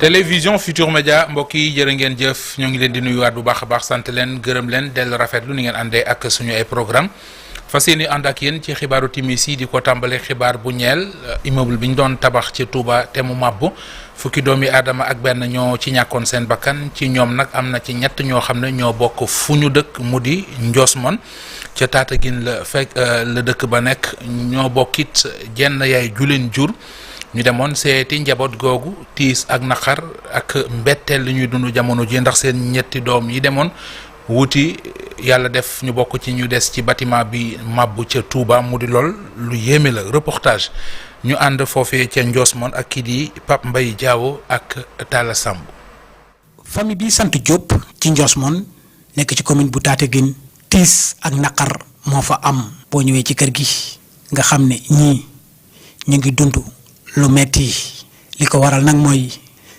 télévision Futur Média mbokk yi jërë ngeen jëf ñoo ngi leen di nuyuwaat bu baax a baax sant leen gërëm leen dellu rafetlu ni ngeen àndee ak suñu ay programme fas yéene ànd ak yéen ci xibaaru timis yi di ko tàmbale xibaar bu ñeel immeuble bi ñu doon tabax ci Touba te mu màbbu fukki doomi aadama ak benn ñoo ci ñàkkoon seen bakkan ci ñoom nag am na ci ñett ñoo xam ne ñoo bokk fu ñu dëkk mu di Ndiosmone ca Tataguine la fekk la dëkk ba nekk ñoo bokkit jenn yaay juleen jur ñu demoon seeti njaboot googu tiis ak naqar ak mbetteel li ñuy dund jamono ji ndax seen ñetti doom yi demoon wuti yàlla def ñu bokk ci ñu des ci bâtiment bi màbbu ca Touba mu di lool lu yéeme la reportage ñu ànd foofee ca Ndiosmone ak kii di Pape Mbaye Diawo ak Talla Samb. famille bi sant Diop ci Ndiosmone nekk ci commune bu Tataguine tiis ak naqar moo fa am boo ñëwee ci kër gi nga xam ne ñii ñu ngi dund lu metti li ko waral nag mooy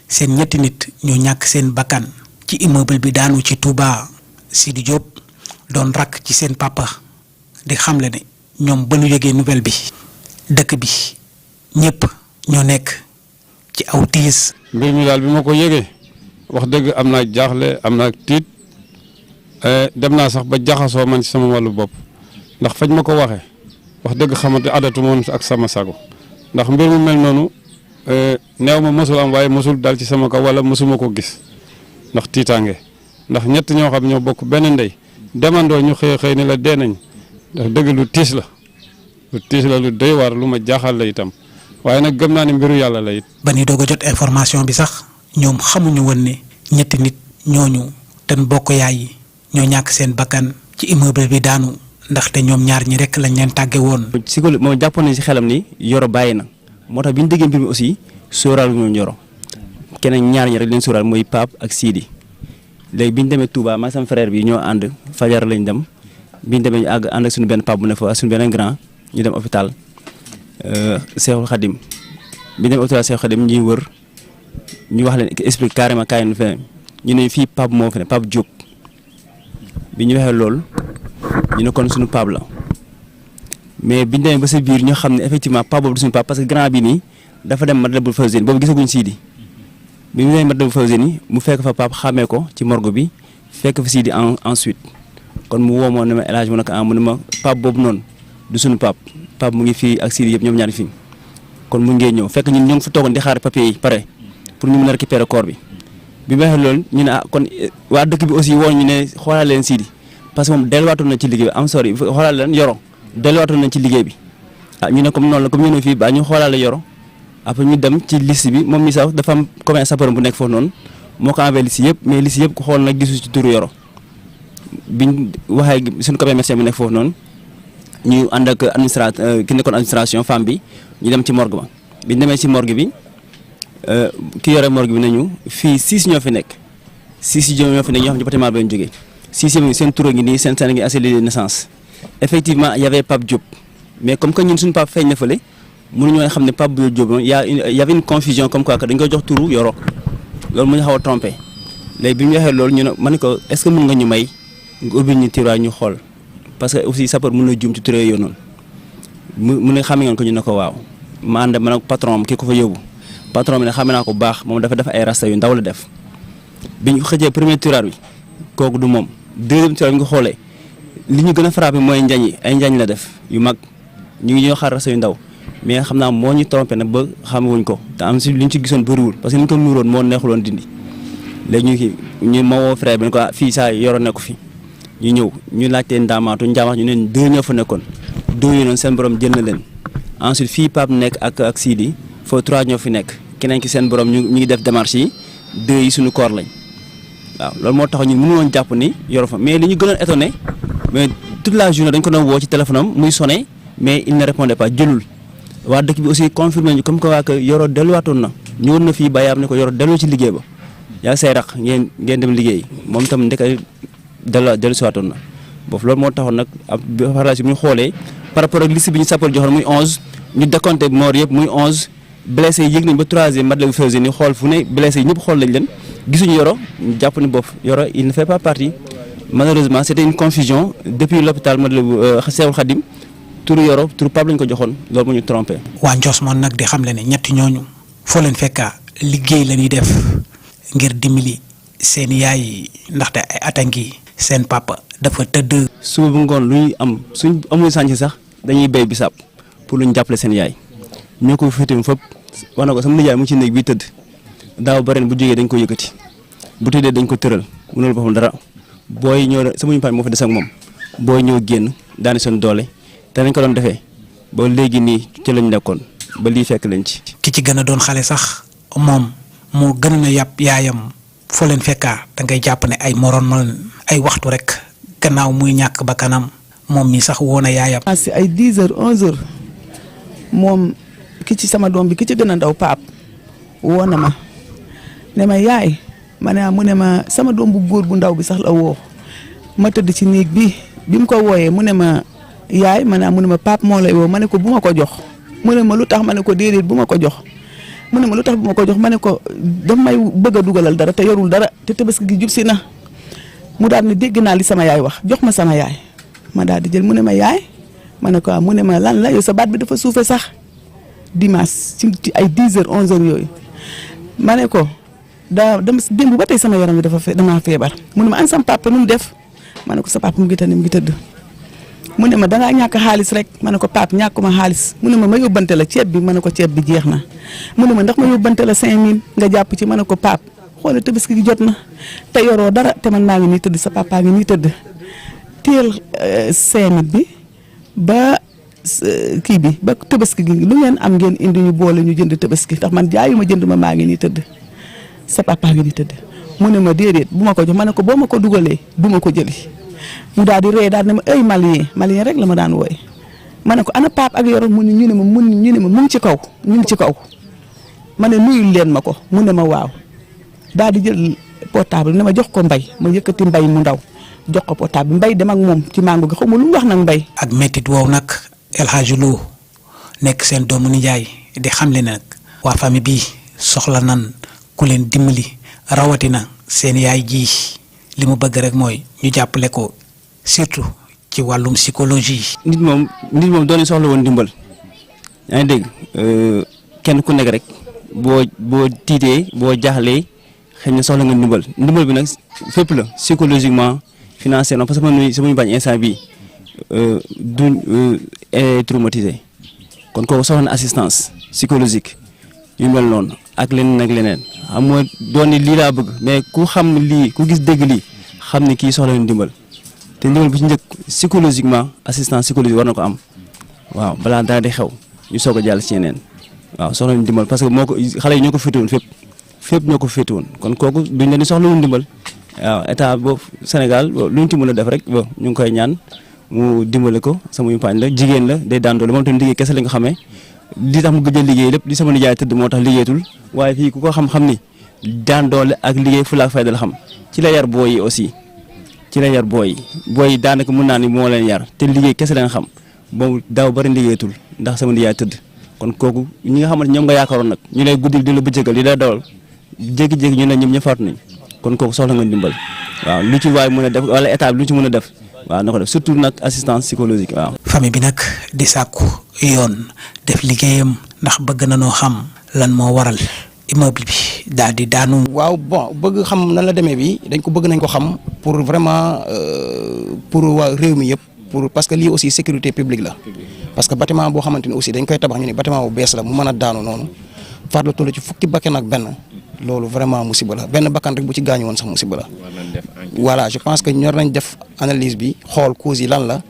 seen ñetti nit ñoo ñàkk seen bakkan ci immeuble bi daanu ci Touba. Sidi Diop doon rakk ci seen papa di xamle ne ñoom ba ñu yëgee nouvelle bi dëkk bi ñëpp ñoo nekk ci aw tiis. mbir mi daal bi ma ko yëgee wax dëgg am naa jaaxle am naa tiit dem naa sax ba jaxasoo man ci sama wàllu bopp ndax fañ ma ko waxee wax dëgg xamante adatu moom ak sama sago ndax mbir mu mel noonu neew ma mosul am waaye mosul dal ci sama kaw wala mosuma ko gis ndax tiitaange. ndax ñett ñoo xam ñoo bokk benn ndey demandoo ñu xëy ni la dee nañ ndax dëgg lu tiis la lu doy waar lu ma jaaxal la itam waaye nag gëm naa ne mbiru yàlla la it. ba ni doog a jot information bi sax ñoom xamuñu woon ne ñetti nit ñooñu ten bokk yaay yi ñoo ñàkk seen bakkan ci immeuble bi daanu ndaxte ñoom ñaar ñi rek lañ leen tàgge woon. psychologue moom jàppoon nañ si xelam ni Yoro bàyyi na moo tax bi ñu déggee mbir mi aussi sóoraal ñu Yoro keneen ñaar ñi rek leen sóoraal mooy Pape ak Sidi. léegi bi ñu demee Touba ma sama frère bi ñoo ànd fajar lañ dem bi ñu demee ñu ànd ak suñu benn pap bu ne fa suñu beneen grand ñu dem hôpital Cheikhoul Khadim bi ñu demee hôpital Cheikhoul Khadim ñuy wër ñu wax leen explique carrément kaay nu fene ñu ne fii pap moo fi ne Pape Diop bi ñu waxee loolu ñu ne kon suñu pap la mais bi ñu demee ba sa biir ñu xam ne effectivement pap boobu du suñu pap parce que grand bi nii dafa dem Matlaboul Fawzeyni boobu gisaguñ Sidi bi mu nee Matlaboul Fawzeyni mu fekk fa Pape xàmmee ko ci morgue bi fekk fa Sidi ensuite kon mu woo ma ne ma El Hadj mu ne ko mu ne ma Pape boobu noonu du suñu Pape mu ngi fii ak Sidi yëpp ñoom ñaari fii kon mu ngee ñëw fekk ñun ñoo ngi fa toogoon di xaar papier yi pare pour ñu mën a récupérer corps bi bi ma waxee loolu ñu ne kon waa dëkk bi aussi woo ñu ne xoolal leen Sidi parce que moom delluwaatoon na ci liggéey bi am sori xoolal leen Yoro delluwaatoon na ci liggéey bi ñu ne comme noonu la comme ñu ne fii ba ñu xoolal Yoro après ñu dem ci liste bi moom mi sax dafa am comme sapeur bu nekk foofu noonu moo ko envoyé liste yëpp mais liste yëpp ku xool nag gisu ci turu Yoro biñ waxee suñu copain médecin bu nekk foofu noonu ñu ànd ak ki nekkoon administration femme bi ñu dem ci morgue ba biñ demee ci morgue bi ki yore morgue bi nañu fii 6 ñoo fi nekk 6 ñoo fi nekk ñoo xam ne bâtiment ba ñu jógee 6 yi seen tur ngi nii seen ngi accéléré de naissance effectivement y avait Pape Diop mais comme que ñun suñu Pape feeñ na fële mënuñoo xam ne Pape Diop y avait une confusion comme quoi que dañ koy jox turu Yoro loolu mu ñu xaw a trompé léegi bi ñu waxee loolu ñu ne ma ne ko est-ce que mën nga ñu may nga ubbi ñu tiroir ñu xool parce que aussi sapeur mën na juum ci turé yooyu noonu mu ne xame ngeen ko ñu ne ko waaw ma ànd ma ne patron ki ko fa yóbbu patron bi ne xame naa ko bu baax moom dafa def ay rasta yu ndaw la def bi ñu xëjee premier tiroir bi kooku du moom deuxième tiroir bi nga xoolee li ñu gën a frappé mooy njañ yi ay njañ la def yu mag ñu ngi ñoo xaar rasta yu ndaw mais xam naa moo ñu trompé nag ba xamewuñ ko te am si li ñu ci gisoon bëriwul parce que ni ñu ko nuuroon moo neexuloon dindi léegi ñu ma woo frère bi ne ko fii saa Yoro nekku fi ñu ñëw ñu laajtee ndaamaatu ñu ne 2 ñoo fa nekkoon 2 yi noonu seen borom jël na leen ensuite fii Pape nekk ak Sidi foo 3 ñoo fi nekk keneen ki seen borom ñu ngi def démarche yi 2 yi suñu koor lañ waaw loolu moo tax ñun mënu woon jàpp ni Yoro fa mais li ñu gënoon étonné mais toute la journée dañ ko doon woo ci téléphone am muy sonné mais il ne répondait pas jëlul waa dëkk bi aussi confirmé ñu comme que waa que Yoro delluwaatoon na ñëwoon na fii bayaam ne ko Yoro dellu ci liggéey ba yaa say rax ngeen dem liggéey moom itam ndeka dellu si waatoon na boofu loolu moo taxoon nag par la suite bu ñu xoolee par rapport ak liste bi ñu sapeur joxoon muy 11 ñu décompté mort yëpp muy 11 blessé yi yëg nañ ba 3e Matlaboul Fawzeyni xool fu ne blessé yi ñëpp xool lañ leen gisuñu Yoro ñu jàpp ni boofu Yoro il ne fait pas partie malheureusement c'était une confusion depuis l'hôpital Matlaboul Cheikhoul Khadim turu Yoro turu Pape lañ ko joxoon loolu moo ñu trompé. waa Ndiosmone nag di xamle ne ñetti ñooñu foo leen fekkaa liggéey la ñuy def ngir dimbali seen yaay ndaxte ay at a ngi seen papa dafa tëdd. suba bu ngoon luy am suñ amul sànci sax dañuy béy bisaab pour luñ jàppale seen yaay ñoo ko féetewul fépp wax na ko sama nijaay mu ci néeg bi tëdd daaw ba ren bu jógee dañ ko yëkkati bu tëddee dañ ko tëral mënul boppam dara booy ñëw sama ñu paan moo fa des ak moom booy ñëw génn daani seen doole te nañ ko doon defee ba léegi nii ci lañ nekkoon ba lii fekk lañ ci. ki ci gën a doon xale sax moom moo gën a yàpp yaayam foo leen fekkaa da ngay jàpp ne ay moroom ay waxtu rek gannaaw muy ñàkk ba kanam moom mi sax woon na yaayam. si ay 10 heures 11 heures moom ki ci sama doom bi ki ci gën a ndaw paap woo na ma ne ma yaay ma ne mu ne ma sama doom bu góor bu ndaw bi sax la woo ma tëdd ci néeg bi mu ko wooyee mu ne ma yaay ma ne mu ne ma paap moo lay woo ma ne ko bu ma ko jox mu ne ma lu tax ma ne ko déedéet bu ma ko jox mu ne ma lu tax bu ma ko jox ma ne ko daf may bëgg a dugalal dara te yorul dara te tabaski gi jub si na mu daal ne dégg naa li sama yaay wax jox ma sama yaay ma daal di jël mu ne ma yaay ma ne ko mu ne ma lan la yow sa baat bi dafa suufe sax dimanche ci ay 10 heures 11 heures yooyu ma ne ko dama démb ba tey sama yaram bi damaa feebar mu ne ma an sam papa nu mu def ma ne ko sa papa mu ngi tëdd mu ne ma dangaa ñàkk xaalis rek ma ne ko pap ñàkkuma xaalis mu ne ma yóbbante la ceeb bi ma ne ko ceeb bi jeex na mu ne ma ndax ma yóbbante la 5000 nga jàpp ci ma ne ko pap xoolal tabaski gi jot na te yoroo dara te man maa ngi nii tëdd sa papa ngi nii tëdd teel 5000 bi ba kii bi ba tabaski gi lu ngeen am ngeen indi ñu boole ñu jënd tabaski ndax man jaayuma jënd ma maa ngi nii tëdd sa papa ngi nii tëdd mu ne ma déedéet bu ma ko jox ma ne ko boo ma ko dugalee du ma ko jëli mu daal di ree daal ne ma ay malien rek la ma daan wooye ma ne ko ana pap ak yoro mu ñu ne ma mu ngi ci kaw ñu ngi ci kaw ma ne nuyul leen ma ko mu ne ma waaw daal di jël portable ne ma jox ko mbay ma yëkkati mbay mu ndaw jox ko portable mbay dem ak moom ci mango gi xaw ma lu mu wax nag mbay. ak méttit woow nag El Hadj Lo nekk seen doomu nijaay di xamle nag waa famille bi soxla nan ku leen dimbali rawatina seen yaay ji li mu bëgg rek mooy ñu jàppale ko surtout ci wàllum psychologie. nit moom doon soxla woon dimbal yaa ngi dégg kenn ku nekk rek boo tiitee boo jaaxlee xëy na soxla nga ndimbal bi nag fépp la psychologiquement financièrement parce que man sama ñu bañ instant bii duñ traumatisé kon kooku soxla na assistance psychologique yu mel noonu ak leneen xam nga doon ni lii laa bëgg mais ku xam lii ku gis dégg lii xam ne kii soxla na ndimbal te ndimbal bi ci njëkk psychologiquement assistance psychologique war na ko am waaw balaa dara di xew ñu soog a jàll ci yeneen waaw soxla na ndimbal parce que moo ko xale yi ñoo ko féetewoon fépp ñoo ko féetewoon kon kooku duñ leen di soxla woon ndimbal waaw état boobu Sénégal lu ñu ci mën a def rek ñu ngi koy ñaan mu dimbale ko sama yumpaañ la jigéen la day daan doole moom tamit liggéey kese la nga xamee li tax mu gëj a liggéey lépp li sama nijaay tëdd moo tax liggéeyatul waaye fii ku ko xam-xam ni daan doole ak liggéey fu la fayda la xam ci la yar booy yi aussi ci la yar booy yi daanaka mën naa ni moo leen yar te liggéey kese la nga xam boobu daaw bari liggéeyatul ndax sama nijaay tëdd kon kooku ñi nga xamante ñoom nga yaakaaroon nag ñu lay guddil di la bëccëgal di la dawal jékki-jékki ñu ne ñoom ñëpp faatu nañ kon kooku soxla nga ndimbal waaw lu ci waay mën a def wala état bi lu ci mën a def waaw na ko def surtout nag assistance psychologique waaw. famille bi nag di sàkku yoon def liggéeyam ndax bëgg na noo xam lan moo waral immeuble bi daal di daanu. waaw bon bëgg xam nan la demee bi dañ ko bëgg nañ ko xam pour vraiment pour waa réew mi yëpp pour parce que lii aussi sécurité publique la. parce que bâtiment boo xamante ni aussi dañ koy tabax ñu ne bâtiment bu bees la mu mën a daanu noonu faat la toll ci fukki bakkan ak benn loolu vraiment musiba la benn bakkan rek bu ci gaañu woon sax musiba la. voilà je pense que ñor nañ def analyse bi xool cause yi lan la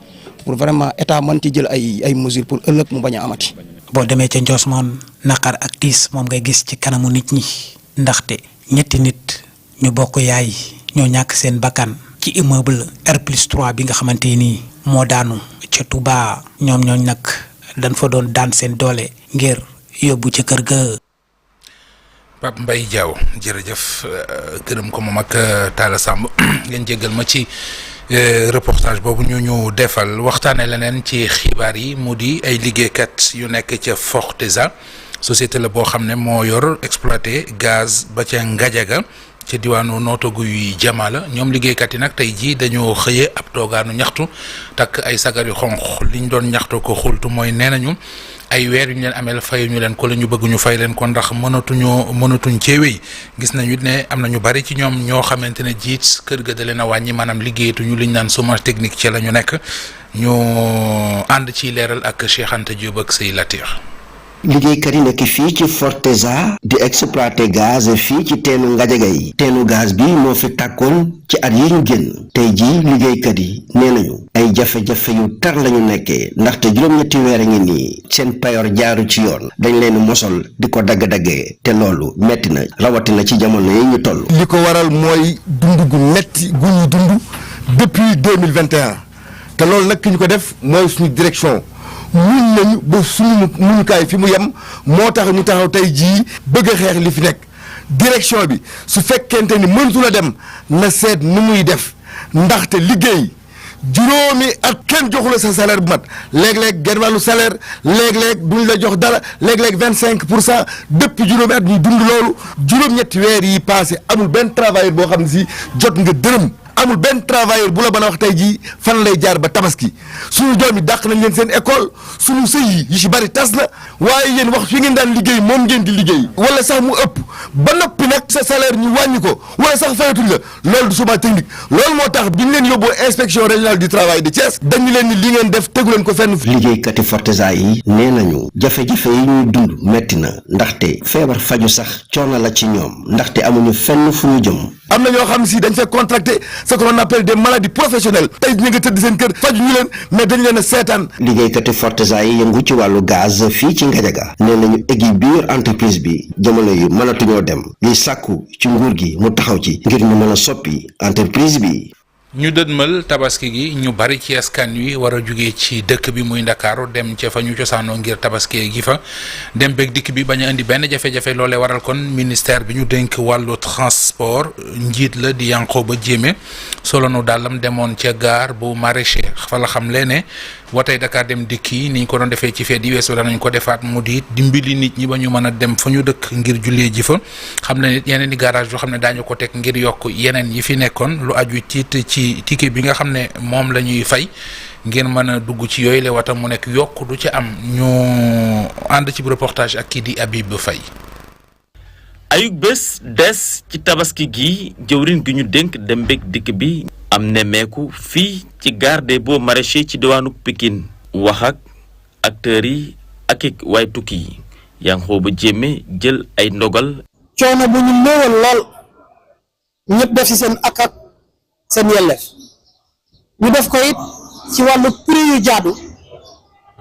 pour vraiment état mën ci jël ay mesures pour ëllëg mu bañ a amati. boo demee ca Ndiosmone naqar ak tiis moom ngay gis ci kanamu nit ñi ndaxte ñetti nit ñu bokk yaay ñoo ñàkk seen bakkan ci immeuble R+3 bi nga xamante ni moo daanu ca Touba ñoom ñooñ nag dañ fa doon daan seen doole ngir yóbbu ca kër ga. Pape Mbaye Diaw jërëjëf gërëm ko moom ak Talla Samb ngeen jéggal ma ci reportage boobu ñu defal waxtaane leneen ci xibaar yi mu di ay liggéeykat yu nekk ca Forteza société la boo xam ne moo yor exploité gaz ba ca Ngadiaga ca diwaanu Notto Gouye Diama la ñoom liggéeykat yi nag tey jii dañoo xëyee ab toogaanu ñaxtu takk ay sagar yu xonq liñ doon ñaxtu ko xultu mooy nee nañu ay weer yu ñu leen ameel fayuñu leen ko la ñu bëgg ñu fay leen ko ndax mënatuñ cee wéy gis nañu ne am na ñu bari ci ñoom ñoo xamante ne jiit kër ga da leen a wàññi maanaam liggéeyatuñu liñ naan chômage technique ci la ñu nekk ñu ànd ci leeral ak Cheikh Anta Diop ak Sey Latir. liggéeykat yi nekk fii ci Forteza di exploiter gaz fii ci teenu Ngadiaga yi teenu gaz bi moo fi tàkkoon ci at yi ñu génn tey jii liggéeykat yi nee nañu ay jafe-jafe yu tar lañu nekkee ndaxte juróom-ñetti weer a ngi nii seen payoor jaaru ci yoon dañ leen mosol di ko dagg-daggee te loolu metti na rawatina ci jamono yi ñu toll. li ko waral mooy dund gu metti gu ñu dund depuis 2021 te loolu nag ki ñu ko def mooy suñu direction. mun nañu ba suñu munukaay fi mu yem moo tax ñu taxaw tey jii bëgg a xeex li fi nekk direction bi su fekkente ni mëntu la dem na seet nu muy def ndaxte liggéey juróomi ak kenn joxu la sa salaire bu mat léeg-léeg genn wàllu salaire léeg-léeg duñ la jox dara léeg-léeg 25% depuis juróomi at ñuy dund loolu juróom-ñetti weer yi passé amul benn travailleur boo xam ne si jot nga dërëm. amul benn travailleur bu la mën a wax tey jii fan lay jaar ba tabaski suñu doom yi dàq nañ leen seen école suñu sëy yi ci bari tas na waaye yéen wax fi ngeen daan liggéey moom ngeen di liggéey wala sax mu ëpp ba noppi nag sa salaire ñu wàññi ko wala sax fayatuñ la loolu du chômage technique loolu moo tax bi ñu leen yóbboo inspection régionale du travail de Thiès dañu leen ni li ngeen def tegu leen ko fenn. liggéeykati Forteza yi nee nañu jafe-jafe yi ñuy dund metti na ndaxte feebar faju sax coono la ci ñoom ndaxte amuñu fenn fu ñu jëm. am na ñoo xam si dañ fay contracté ce qu'on appelle des maladies professionnelles tey ñu nga tëdd seen kër faju ñu leen mais dañ leen a seetaan. liggéeykati Forteza yi yëngu ci wàllu gaz fii ci Ngadiaga nee nañu équipe biir entreprise bi jamono yu mënatuñoo dem liy sàkku ci nguur gi mu taxaw ci ngir ñu mën a soppi entreprise bi. ñu dëdmal tabaski gi ñu bari ci askan wi war a jugee ci dëkk bi muy Ndakaaru dem ca fa ñu cosaanoo ngir tabaski gi fa dem beeg dikk bi bañ a indi benn jafe-jafe loolee waral kon ministère bi ñu dénk wàllu transport njiit la di Yankhoba Diémé solo nu dàllam demoon ca gare bu maraîcher fa la xam lee ne watay Dakar dem dikk yi ni ñu ko doon defee ci feet yi weesu danañ ko defaat mu di dimbali nit ñi ba ñu mën a dem fa ñu dëkk ngir jullee ji fa xam ne yeneen i garage yoo xam ne daañu ko teg ngir yokk yeneen yi fi nekkoon lu aju ci ticket bi nga xam ne moom la ñuy fay ngir mën a dugg ci yooyu le wata mu nekk yokk du ci am ñu ànd ci reportage ak kii di Habib Faye. ayuk bés des ci tabaski gi jëwriñ gi ñu dénk dem beeg dikk bi am nemmeeku fii ci gare des Beaux Maraîchers ci diwaanu Pikine wax ak acteurs yi ak i waay tukki yi Yankhoba Diémé jël ay ndogal. coono bu ñu néewal lool ñëpp def ci seen ak seen yelleef ñu def ko it ci wàllu prix yu jaadu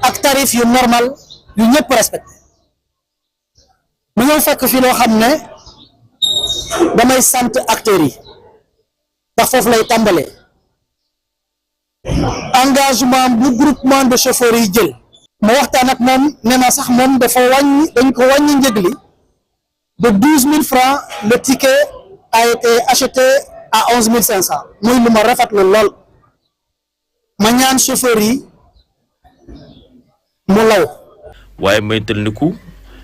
ak tarif yu normal yu ñëpp respecté mu ñëw fekk fi loo xam ne damay sant acteurs yi ndax foofu lay tàmbalee engagement bu groupement de chauffeurs yi jël ma waxtaan ak moom nee na sax moom dafa wàññi dañ ko wàññi njëg li de 12 000 francs le ticket a été acheté à 11 500 muy lu ma rafetlu lool ma ñaan chauffeur yi mu law. waaye moytal niku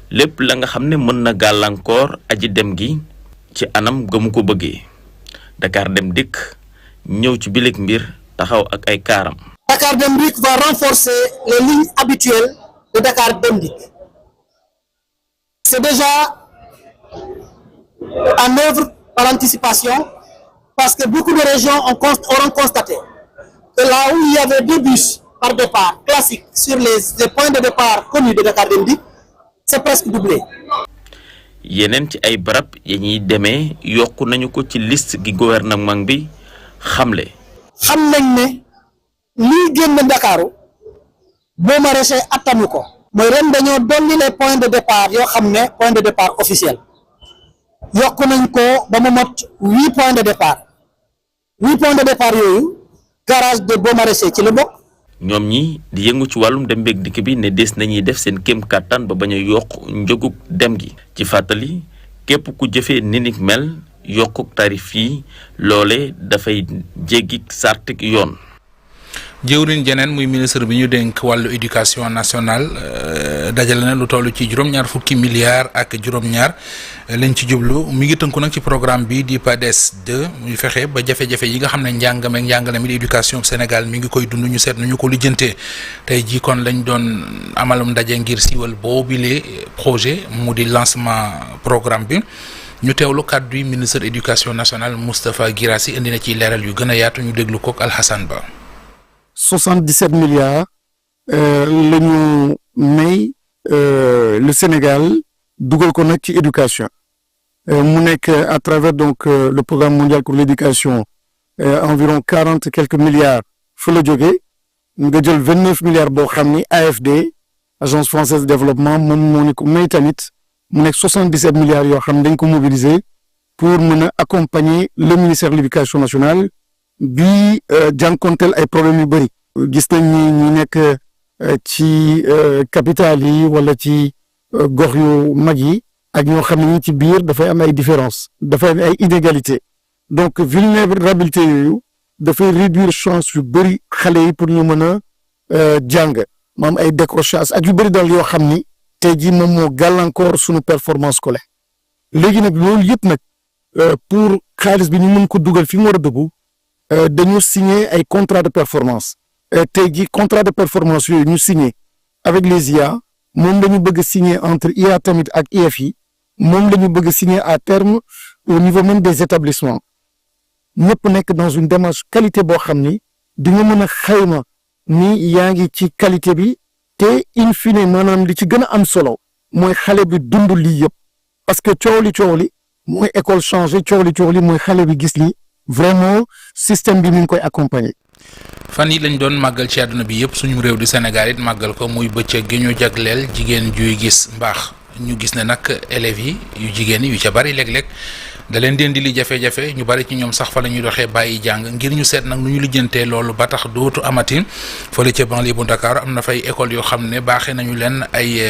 lépp la nga xam ne mën na gàllankoor aji dem gi ci anam ga mu ko bëggee Dakar dem dikk ñëw ci bileeg mbir taxaw ak ay kaaram. Dakar dem dikk va renforcer les lignes habituelles de Dakar dem dikk. C'est déjà en œuvre par anticipation. Parce que beaucoup de régions auront constaté que là où il y avait 2 bus par départ classiques sur les points de départ connus de Dakar Dem Dikk, c'est presque doublé. yeneen ci ay barab ya ñuy demee yokku nañu ko ci liste gi gouvernement bi xamle. xam nañ ne lii génn Ndakaaru Beaux Maraîchers attanu ko. mooy ren dañoo dolli les points de départ yoo xam ne point de départ officiel. yokk nañ ko ba mu mot 8 points de départ 8 points de départ yooyu garage de Beaux Maraîchers ci la bokk. ñoom ñi di yëngu ci wàllum dem beeg dikk bi ne des nañuy def seen kéem kàttan ba bañ a yokk njëgug dem gi. ci fàttali képp ku jëfee ni ni mel yokkuk tarif yi loole dafay jéggi sartik yoon. jëwriñ jeneen muy ministre bi ñu dénk wàllu éducation nationale dajale na lu toll ci juróom-ñaar fukki milliards ak juróom-ñaar lañ ci jublu mi ngi tënku nag ci programme bi di PADES 2 muy fexe ba jafe-jafe yi nga xam ne njàngame ak njàngale mi di éducation Sénégal mi ngi koy dund ñu seet nu ñu ko lijjantee tey jii kon lañ doon amalum ndaje ngir siiwal boobile projet mu di lancement programme bi ñu teewlu kàddu yi ministre éducation nationale Moustapha Guirassy indi na ci leeral yu gën a yaatu ñu déglu kook Alhassane Ba. 77 milliards la ñu may le Sénégal dugal ko nag ci éducation mu nekk à travers donc le programme mondial pour l'éducation environ 40 quelques milliards fa la jógee nga jël 29 milliards boo xam ni AFD agence française de développement moom moo ni ko may tamit mu nekk 77 milliards yoo xam ne dañ ko mobiliser pour mën a accompagner le ministère de l'éducation nationale bi jànkonteel ay problèmes yu bëri gis nañ ni ñi nekk ci capitale yi wala ci gox yu mag yi ak ñoo xam ne ñi ci biir dafay am ay différences dafay am ay inégalités donc vulnérabilité yooyu dafay réduire chance yu bëri xale yi pour ñu mën a jàng maam ay décrochage ak yu bëri daal yoo xam ni tey jii moom moo gàllankoor suñu performance scolaire léegi nag loolu yëpp nag pour xaalis bi ñu mën ko dugal fi mu war a dugg dañu signer ay contrat de performance tey jii contrat de performance yooyu ñu signer avec les IA moom la ñu bëgg a signer entre IA tamit ak IFI moom la ñu bëgg a signer à terme au niveau même des établissements ñëpp nekk dans une démarche qualité boo xam ni di nga mën a xayma ni yaa ngi ci qualité bi te in fine maanaam li ci gën a am solo mooy xale bi dund lii yëpp parce que coow li mooy école changé coow li mooy xale bi gis ni vraiment système bi mi ngi koy accompagner. fan yi lañ doon màggal ci àdduna bi yëpp suñu réew di Sénégal it màggal ko muy bëccëg gi ñu jagleel jigéen juy gis mbaax ñu gis ne nag élèves yi yu jigéen yi yu ca bari léeg-léeg da leen di indi li jafe-jafe ñu bari ci ñoom sax fa la ñuy doxee bàyyi jàng ngir ñu seet nag nu ñu lijjantee loolu ba tax dootu amati fële ca banlieue bu Dakar am na fay école yoo xam ne baaxee nañu leen ay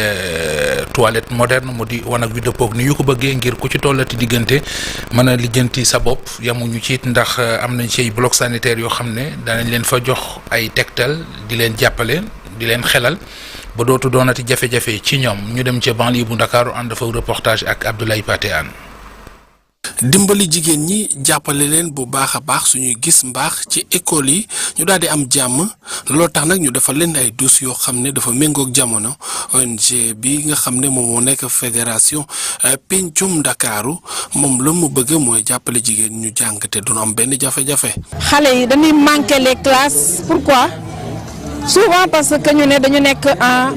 toilette moderne mu di wanag wi dëppoog ni ñu ko bëggee ngir ku ci tollati diggante mën a lijjanti sa bopp yamuñu ci ndax am nañ ci ay bloc sanitaire yoo xam ne danañ leen fa jox ay tegtal di leen jàppale di leen xelal ba dootu doonati jafe-jafe ci ñoom ñu dem ca banlieue bu Dakar ànd fa reportage ak Abdoulaye Paté Anne. dimbali jigéen ñi jàppale leen bu baax a baax suñuy gis mbaax ci école yi ñu daal di am jàmm loolu tax nag ñu defal leen ay dus yoo xam ne dafa méngoog jamono ONG bi nga xam ne moom moo nekk fédération Pencum Ndakaaru moom la mu bëgg mooy jàppale jigéen ñu jàng te du am benn jafe-jafe. xale yi dañuy manquer les classes pourquoi souvent parce que ñu ne dañu nekk en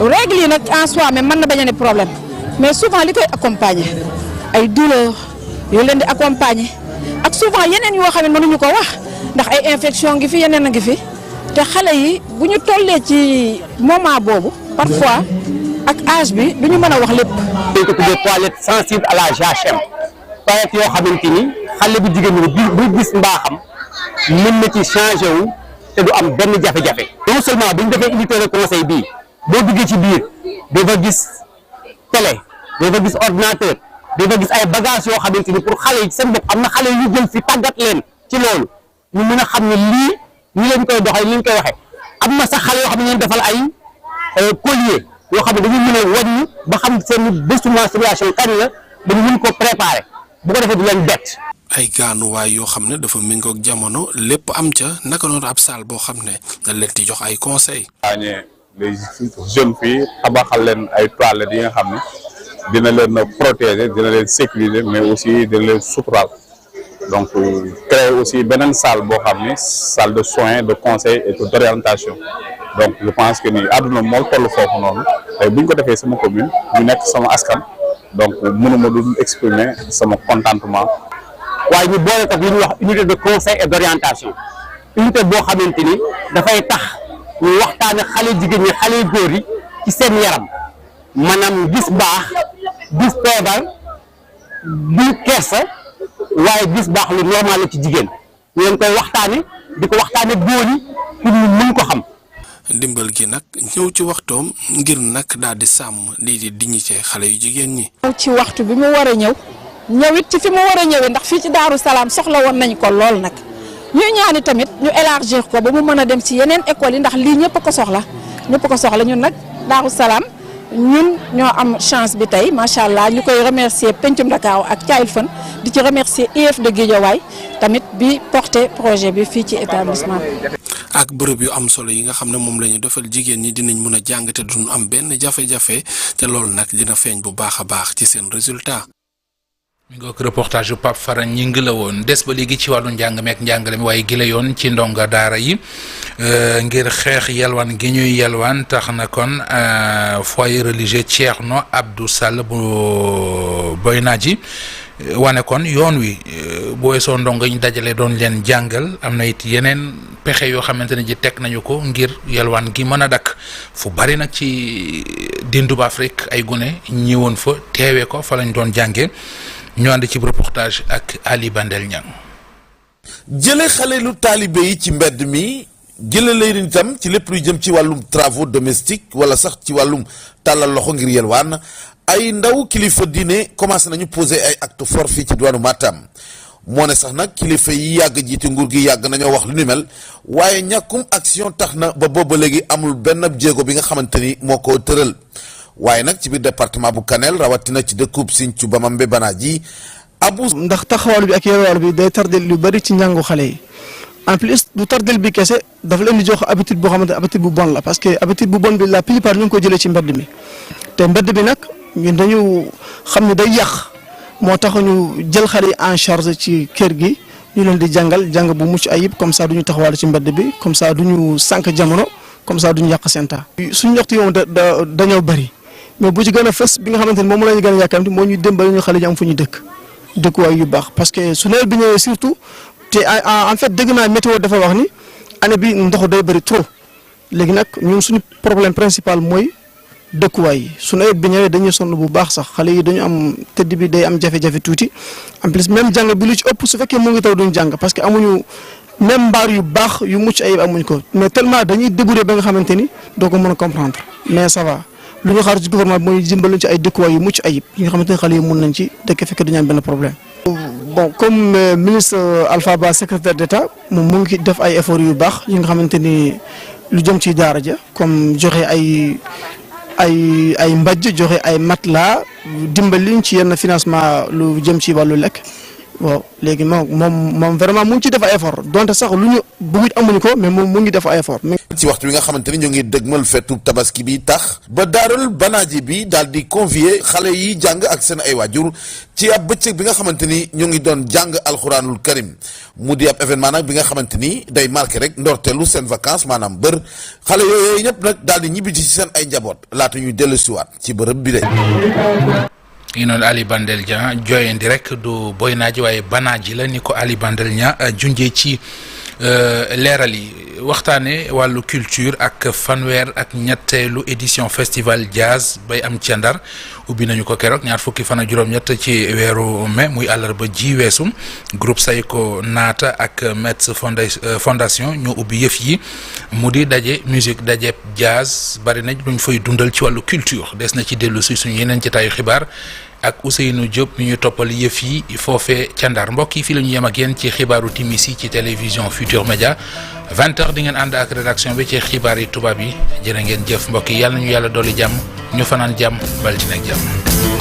règle yi nag en soi mais mën na bañ a ne problème. mais souvent li koy accompagner ay douleur yoo leen di accompagner ak souvent yeneen yoo xam ne mënuñu ko wax ndax ay infection ngi fi yeneen a ngi fi te xale yi bu ñu tollee ci moment boobu parfois ak âge bi du ñu mën a wax lépp. dañ ko tuddee toilette sensible à la GHM toilette yoo xamante ni xale bu jigéen ñi bu gis mbaaxam mën na ci changé wu te du am benn jafe-jafe. non seulement bu ñu defee unité de conseil bii boo duggee ci biir dafa gis télé. dafa gis ordinateur dafa gis ay bagages yoo xamante ni pour xale yi seen bopp am na xale yu jël fi tàggat leen ci loolu ñu mën a xam ne lii ñu leen koy doxee ni ñu koy waxee am na sax xale yoo xam ne ñu defal ay collier yoo xam ne dañu mën a wàññi ba xam seen bésu menstruation kañ la ba ñu mën ko préparer bu ko defee du leen bett. ay gaanuwaay yoo xam ne dafa méngoog jamono lépp am ca naka noonu ab salle boo xam ne dañ leen di jox ay conseils. les jeunes filles tabaxal leen ay toilettes yi nga xam ne. dina leen protéger dina leen sécuriser mais aussi dina leen suturaal donc créer aussi beneen salle boo xam ni salle de soins de conseil et d'orientation donc je pense que ni àdduna moo toll foofu noonu tey bu ñu ko defee sama commune ñu nekk sama askan donc mënuma dul exprimer sama contentement. waaye ñu boole ko li ñuy wax unité de conseil et d'orientation unité boo xamante ni dafay tax ñu waxtaane xale jigéen ñi xale góor yi ci seen yaram maanaam gis baax. gis feebar du kersa waaye gis baax lu normal la ci jigéen ñu leen koy waxtaane di ko waxtaane góor yi pour ñu mën ko xam. ndimbal gi nag ñëw ci waxtoom ngir nag daal di sàmm lii di dignité xale yu jigéen ñi. ci waxtu bi mu war a ñëw it ci fi mu war a ñëwee ndax fii ci Daaru Salaam soxla woon nañ ko lool nag ñuy ñaani tamit ñu élargir ko ba mu mën a dem ci yeneen écoles yi ndax lii ñëpp ko soxla ñun nag Daaru Salaam ñun ñoo am chance bi tey macha allah ñu koy remercier Pencum Dakar ak Thiayle Fane di ci remercier IEF de Guédiawaye tamit bi porté projet bi fii ci établissement ak bërëb yu am solo yi nga xam ne moom la ñu defal jigéen ñi dinañ mën a jàng te duñ am benn jafe-jafe te loolu nag dina feeñ bu baax a baax ci seen résultat. mi ngi ko reportage yu Pape Fara ñi ngi la woon des ba léegi ci wàllu njàng meek njàngale mi waaye gi la yoon ci ndonga daara yi ngir xeex yelwaan gi ñuy yelwaan tax na kon foyer religieux Thierno Abdou Sall bu Boynaji wane kon yoon wi bu weesoo ndongo ñu dajale doon leen jàngal am na it yeneen pexe yoo xamante ne ji teg nañu ko ngir yelwaan gi mën a dakk fu bari nag ci dindub Afrique ay gune ñëwoon fa teewee ko fa lañ doon jànge ñu ànd ci reportage ak Ali Bandel Niang. jële xale lu taalibe yi ci mbedd mi jële leen itam ci lépp luy jëm ci wàllum travaux domestiques wala sax ci wàllum tàllal loxo ngir yelwaan ay ndaw kilifa diine commencé nañu poser ay acte fort fii ci diwaanu Matam moo ne sax nag kilifa yi yàgg jiite nguur gi yàgg nañoo wax lu ni mel waaye ñàkkum action tax na ba booba léegi amul benn jéego bi nga xamante ni moo ko tëral. waaye nag ci biir département bu Kanel rawatina ci dëkkub Sinthiou Bamambé Banadji abu ndax taxawal bi ak yorwal bi day tardel lu bari ci njàngu xale yi en plus du tardel bi kese dafa leen di jox habitude boo xamante habitude bu bon la parce que habitude bu bon bi la plupart ñu ngi ko jëlee ci mbedd mi te mbedd bi nag ñun dañu xam ne day yàq moo tax ñu jël xale yi en charge ci kër gi ñu leen di jàngal jàng bu mucc ayib comme ça duñu taxawal ci mbedd bi comme ça duñu sànq jamono comme ça duñu yàq seen temps suñu waxtu yi moom dañoo bari mais bu ci gën a fës bi nga xamante ni moom la ñu gën a yàkkamti moo ñu dimbali ñu xale ñu am fu ñu dëkkuwaay yu baax parce que su nawet bi ñëwee surtout te en fait dégg naa météo dafa wax ni année bi ndox day bëri trop léegi nag ñun suñu problème principal mooy dëkkuwaay yi su nawet bi ñëwee dañuy sonn bu baax sax xale yi dañu am tëdd bi day am jafe-jafe tuuti en plus même jàng bi lu ci ëpp su fekkee mu ngi taw duñ jàng parce que amuñu même mbaar yu baax yu mucc ayib amuñ ko mais tellement dañuy débrouiller ba nga xamante ni doo ko mën a comprendre mais ça va. lu ñu xaar ci gouvernement bi mooy dimbali ci ay dëkkuwaay yu mucc ayib yi nga xamante ne xale yi mun nañ ci dëkk fekk duñu am benn problème. bon comme ministre Alpha Ba secrétaire d'État moom mu ngi def ay efforts yu baax yi nga xamante ni lu jëm ci daara ja comme joxe ay mbajj joxe ay matelas dimbali ci yenn financement lu jëm ci wàllu lekk. waaw léegi moom vraiment mu ngi ci def ay effort donte sax lu ñu bëgg amuñu ko mais moom mu ngi def ay effort. ci waxtu wi nga xamante ni ñoo ngi dëgmal fetu tabaski bi tax ba daarul Banadji bi daal di convier xale yi jàng ak seen ay waajur ci ab bëccëg bi nga xamante ni ñoo ngi doon jàng alxuraanul karim mu di ab événement nag bi nga xamante ni day marqué rek ndorteelu seen vacances maanaam bër xale yooyu ñëpp nag daal di ñibbi ci seen ay njaboot laata ñuy dellusiwaat ci bërëb bi de. yi noonu Ali Bandel Niang jooyandi rek du Boynaji waaye Banadji la ni ko Ali Bandel Niang junjee ci leeral yi waxtaane wàllu culture ak fanweer ak ñetteelu édition festival jazz bay am ca Ndar ubbi nañu ko keroog ñaar fukki fan ak juróom-ñett ci weeru mai muy àllarba ji weesu groupe Sayko Naata ak Metz fondation ñoo ubbi yëf yi mu di daje musique daje jazz bari na luñ fay dundal ci wàllu culture des na ci dellu si suñu yeneen ci taayu xibaar ak Ousseynou Diop mi ñu toppal yëf yi foofee ca Ndar mbokk yi fii la ñu yem ak yéen ci xibaaru timis yi ci télévision Futur Média 20h di ngeen ànd ak rédaction bi ci xibaar yi tubaab yi jërë ngeen jëf mbokk yi yàlla nañu yàlla dolli jàmm ñu fanaan jàmm bal ci nekk jàmm.